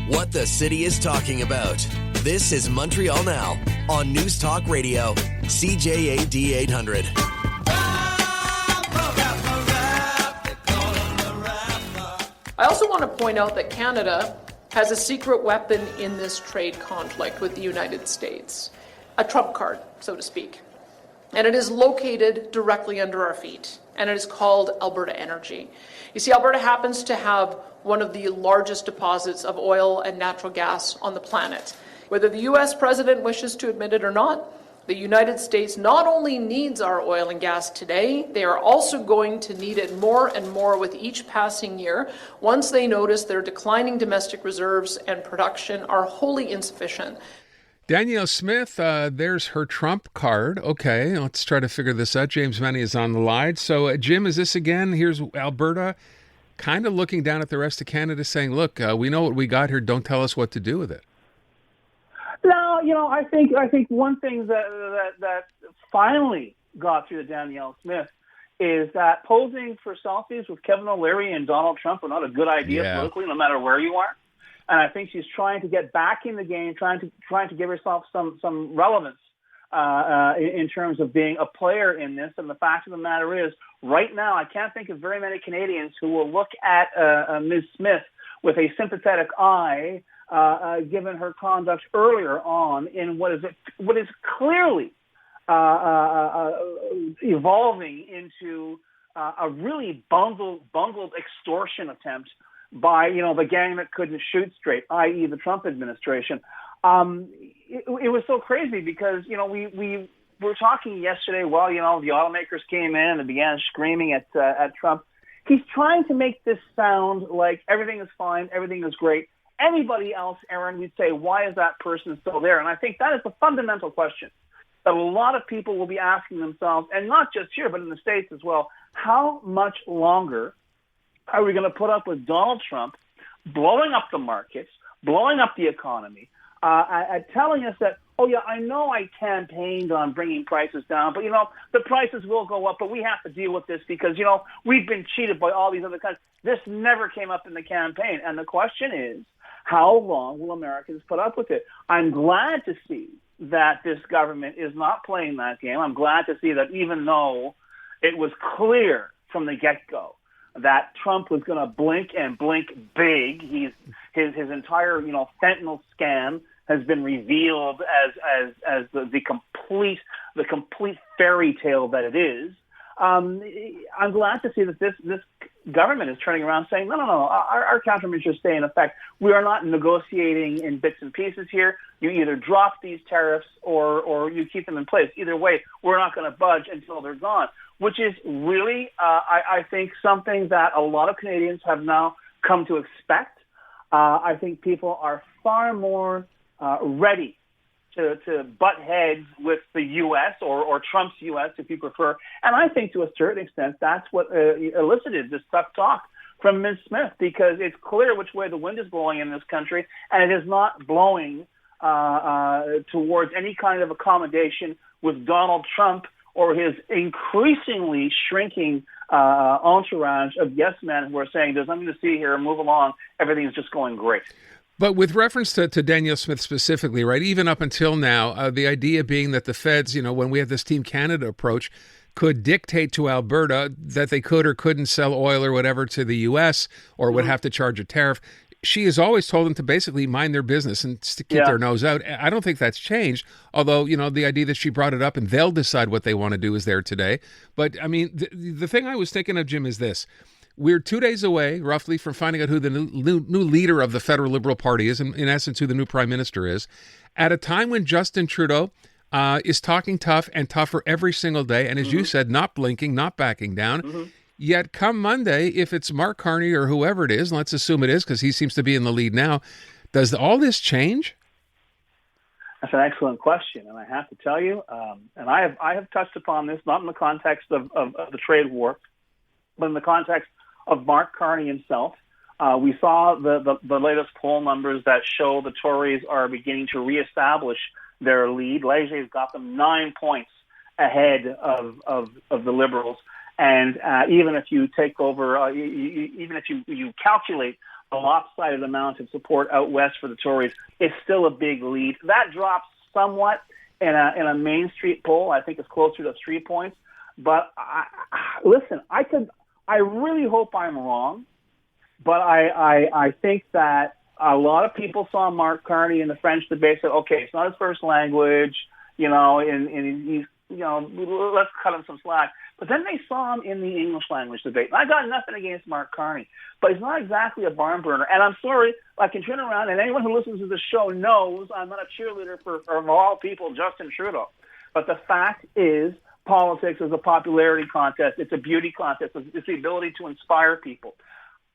What the city is talking about. This is Montreal Now on News Talk Radio, CJAD 800. I also want to point out that Canada has a secret weapon in this trade conflict with the United States, a trump card, so to speak. And it is located directly under our feet, and it is called Alberta Energy. You see, Alberta happens to have one of the largest deposits of oil and natural gas on the planet. Whether the U.S. president wishes to admit it or not, the United States not only needs our oil and gas today, they are also going to need it more and more with each passing year once they notice their declining domestic reserves and production are wholly insufficient. Danielle Smith, there's her Trump card. Okay, let's try to figure this out. James Mennie is on the line. So, Jim, is this again? Here's Alberta kind of looking down at the rest of Canada saying, look, we know what we got here. Don't tell us what to do with it. No, I think one thing that finally got through to Danielle Smith is that posing for selfies with Kevin O'Leary and Donald Trump are not a good idea politically, no matter where you are. And I think she's trying to get back in the game, trying to give herself some relevance in terms of being a player in this. And the fact of the matter is, right now, I can't think of very many Canadians who will look at Ms. Smith with a sympathetic eye, given her conduct earlier on in what is clearly evolving into a really bungled extortion attempt by the gang that couldn't shoot straight, i.e. the Trump administration. It was so crazy because we were talking yesterday. Well, the automakers came in and began screaming at Trump. He's trying to make this sound like everything is fine, everything is great. Anybody else, Aaron, we'd say, why is that person still there? And I think that is the fundamental question that a lot of people will be asking themselves, and not just here, but in the States as well. How much longer are we going to put up with Donald Trump blowing up the markets, blowing up the economy, telling us that, oh, yeah, I know I campaigned on bringing prices down, but, the prices will go up, but we have to deal with this because, we've been cheated by all these other countries. This never came up in the campaign. And the question is, how long will Americans put up with it? I'm glad to see that this government is not playing that game. I'm glad to see that even though it was clear from the get-go that Trump was going to blink and blink big, his entire fentanyl scam has been revealed as the complete fairy tale that it is. I'm glad to see that this government is turning around saying, no, our countermeasures stay in effect. We are not negotiating in bits and pieces here. You either drop these tariffs or you keep them in place. Either way, we're not going to budge until they're gone, which is really, I think, something that a lot of Canadians have now come to expect. I think people are far more ready to butt heads with the U.S. or Trump's U.S., if you prefer. And I think to a certain extent that's what elicited this tough talk from Ms. Smith, because it's clear which way the wind is blowing in this country, and it is not blowing towards any kind of accommodation with Donald Trump or his increasingly shrinking entourage of yes men who are saying there's nothing to see here, move along, everything's just going great. But with reference to Danielle Smith specifically, right, even up until now, the idea being that the feds, when we have this Team Canada approach, could dictate to Alberta that they could or couldn't sell oil or whatever to the U.S. or would have to charge a tariff. She has always told them to basically mind their business and to keep their nose out. I don't think that's changed, although, the idea that she brought it up and they'll decide what they want to do is there today. But, I mean, the thing I was thinking of, Jim, is this. We're 2 days away, roughly, from finding out who the new leader of the federal Liberal Party is, and in essence, who the new prime minister is, at a time when Justin Trudeau is talking tough and tougher every single day, and as you said, not blinking, not backing down. Yet come Monday, if it's Mark Carney or whoever it is, and let's assume it is because he seems to be in the lead now, does all this change? That's an excellent question, and I have to tell you, and I have touched upon this, not in the context of the trade war, but in the context of Mark Carney himself. We saw the latest poll numbers that show the Tories are beginning to reestablish their lead. Léger's got them 9 points ahead of the Liberals. And even if you take over, even if you calculate a lopsided amount of support out west for the Tories, it's still a big lead. That drops somewhat in a Main Street poll. I think it's closer to 3 points. But listen, I really hope I'm wrong, but I think that a lot of people saw Mark Carney in the French debate, said, okay, it's not his first language, and he's, let's cut him some slack. But then they saw him in the English language debate. And I got nothing against Mark Carney, but he's not exactly a barn burner. And I'm sorry, I can turn around, and anyone who listens to the show knows I'm not a cheerleader for, of all people, Justin Trudeau. But the fact is, politics is a popularity contest. It's a beauty contest. It's the ability to inspire people.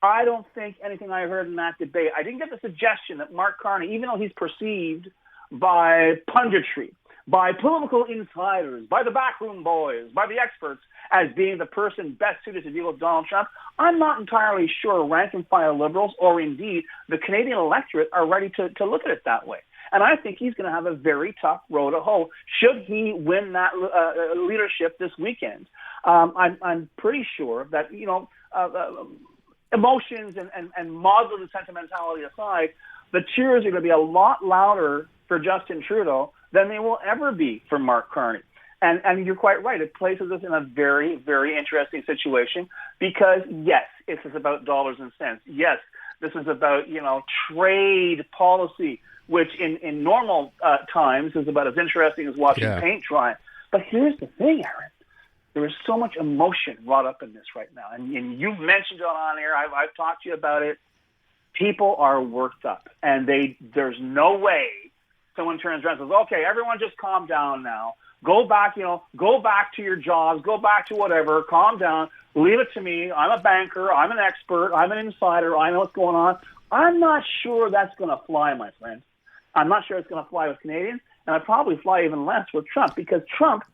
I don't think anything I heard in that debate, I didn't get the suggestion that Mark Carney, even though he's perceived by punditry, by political insiders, by the backroom boys, by the experts as being the person best suited to deal with Donald Trump, I'm not entirely sure rank and file liberals or indeed the Canadian electorate are ready to look at it that way. And I think he's going to have a very tough road to hoe should he win that leadership this weekend. I'm pretty sure that, emotions and maudlin sentimentality aside, the cheers are going to be a lot louder for Justin Trudeau than they will ever be for Mark Carney. And you're quite right. It places us in a very, very interesting situation because, yes, this is about dollars and cents. Yes, this is about, trade policy, which in normal times is about as interesting as watching paint dry. But here's the thing, Aaron. There is so much emotion wrought up in this right now. And you've mentioned it on air. I've talked to you about it. People are worked up. And there's no way someone turns around and says, okay, everyone just calm down now. Go back, go back to your jobs. Go back to whatever. Calm down. Leave it to me. I'm a banker. I'm an expert. I'm an insider. I know what's going on. I'm not sure that's going to fly, my friend. I'm not sure it's going to fly with Canadians. And I'd probably fly even less with Trump because Trump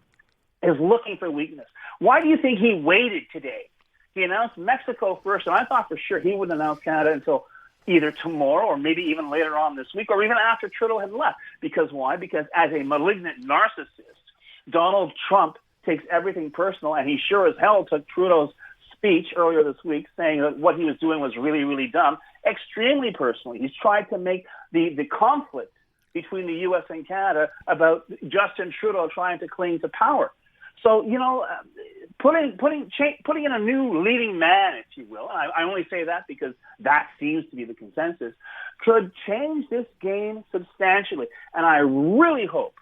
is looking for weakness. Why do you think he waited today? He announced Mexico first, and I thought for sure he wouldn't announce Canada until either tomorrow or maybe even later on this week or even after Trudeau had left. Because why? Because as a malignant narcissist, Donald Trump takes everything personal, and he sure as hell took Trudeau's speech earlier this week saying that what he was doing was really, really dumb, extremely personally. He's tried to make the conflict between the U.S. and Canada about Justin Trudeau trying to cling to power. So, putting in a new leading man, if you will, and I only say that because that seems to be the consensus, could change this game substantially. And I really hope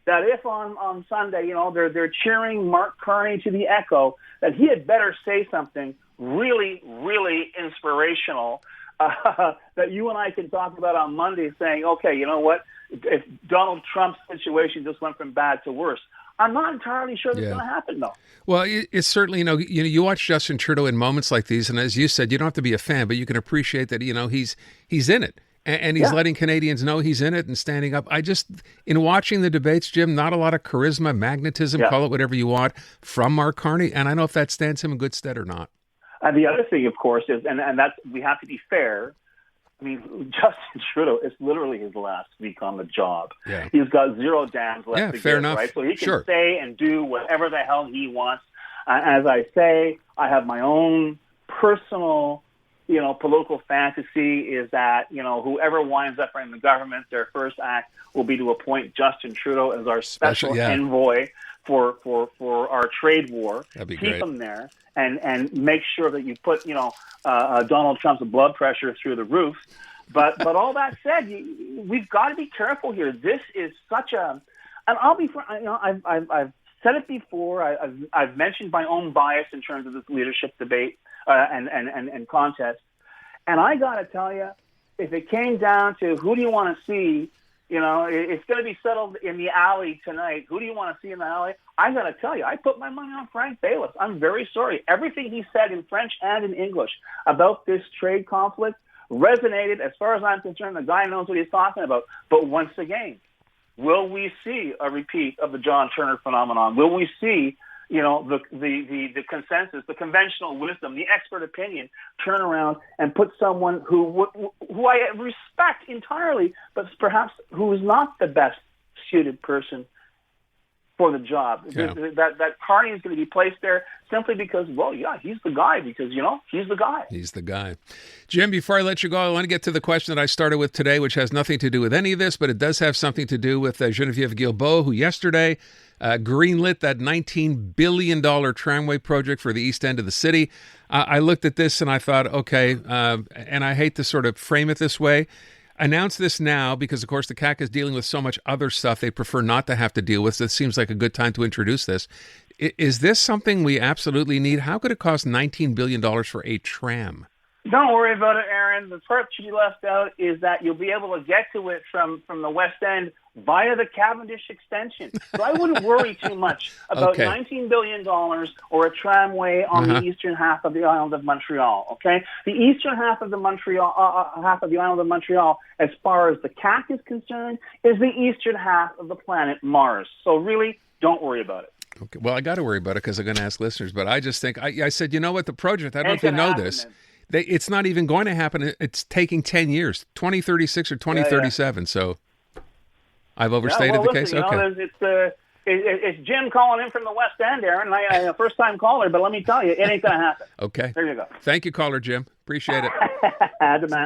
that if on Sunday, they're cheering Mark Carney to the echo, that he had better say something really, really inspirational that you and I can talk about on Monday saying, okay, you know what, if Donald Trump's situation just went from bad to worse, I'm not entirely sure that's going to happen, though. Well, it's certainly, you watch Justin Trudeau in moments like these, and as you said, you don't have to be a fan, but you can appreciate that, he's in it. And he's letting Canadians know he's in it and standing up. In watching the debates, Jim, not a lot of charisma, magnetism, call it whatever you want, from Mark Carney. And I don't know if that stands him in good stead or not. And the other thing, of course, is, and that's, we have to be fair, I mean, Justin Trudeau is literally his last week on the job. Yeah. He's got zero dams left to fair give, enough. Right? So he can say and do whatever the hell he wants. As I say, I have my own personal, political fantasy is that, whoever winds up in the government, their first act will be to appoint Justin Trudeau as our special envoy for our trade war. That'd be Keep great. him there and make sure that you put, Donald Trump's blood pressure through the roof. But all that said, we've got to be careful here. This is such a, and I'll be, I've said it before. I've mentioned my own bias in terms of this leadership debate and contest. And I got to tell you, if it came down to who do you want to see, it's going to be settled in the alley tonight. Who do you want to see in the alley? I got to tell you, I put my money on Frank Bayless. I'm very sorry. Everything he said in French and in English about this trade conflict resonated. As far as I'm concerned, the guy knows what he's talking about. But once again, will we see a repeat of the John Turner phenomenon? Will we see, the consensus, the conventional wisdom, the expert opinion turn around and put someone who I respect entirely, but perhaps who is not the best suited person for the job. Yeah. That Carney is going to be placed there simply because, well, yeah, he's the guy, because, he's the guy. He's the guy. Jim, before I let you go, I want to get to the question that I started with today, which has nothing to do with any of this, but it does have something to do with Geneviève Guilbeault, who yesterday greenlit that $19 billion tramway project for the east end of the city. I looked at this and I thought, okay, and I hate to sort of frame it this way, announce this now because, of course, the CAQ is dealing with so much other stuff they prefer not to have to deal with. So it seems like a good time to introduce this. Is this something we absolutely need? How could it cost $19 billion for a tram? Don't worry about it, Aaron. The part to be left out is that you'll be able to get to it from the West End via the Cavendish extension. So I wouldn't worry too much about Okay. $19 billion or a tramway on the eastern half of the island of Montreal. Okay, the eastern half of the island of Montreal, as far as the CAQ is concerned, is the eastern half of the planet Mars. So really, don't worry about it. Okay. Well, I got to worry about it because I'm going to ask listeners, but I just think, I said, you know what, the project, I don't know if It's you gonna know happen, this, man. it's not even going to happen. It's taking 10 years, 2036 or 2037. So I've overstated the case. Listen, Okay. it's Jim calling in from the West End, Aaron. I'm a first-time caller, but let me tell you, it ain't going to happen. Okay. There you go. Thank you, caller Jim. Appreciate it. Had to, man.